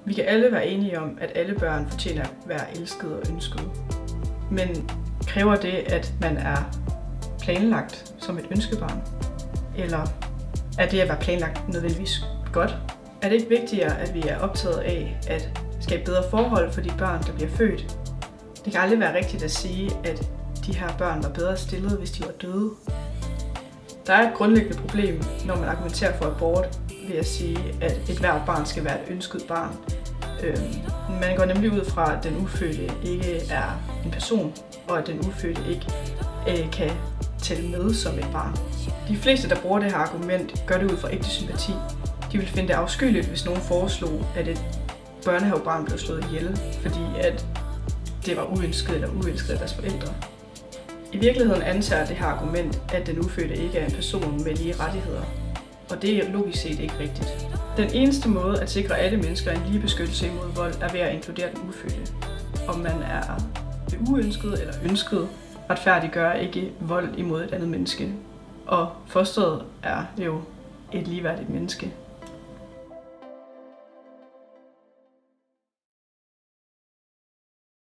Vi kan alle være enige om, at alle børn fortjener at være elskede og ønskede. Men kræver det, at man er planlagt som et ønskebarn? Eller er det at være planlagt nødvendigvis godt? Er det ikke vigtigere, at vi er optaget af at skabe bedre forhold for de børn, der bliver født? Det kan aldrig være rigtigt at sige, at de her børn var bedre stillet, hvis de var døde. Der er et grundlæggende problem, når man argumenterer for abort, ved at sige, at et hvert barn skal være et ønsket barn. Man går nemlig ud fra, at den ufødte ikke er en person, og at den ufødte ikke kan tælle med som et barn. De fleste, der bruger det her argument, gør det ud fra ægte sympati. De vil finde det afskyeligt, hvis nogen foreslog, at et børnehavebarn blev slået ihjel, fordi at det var uønsket eller uelsket af deres forældre. I virkeligheden antager det her argument, at den ufødte ikke er en person med lige rettigheder. Og det er logisk set ikke rigtigt. Den eneste måde at sikre alle mennesker en lige beskyttelse imod vold er ved at inkludere den ufødte. Om man er uønsket eller ønsket, retfærdiggør ikke vold imod et andet menneske. Og fosteret er jo et ligeværdigt menneske.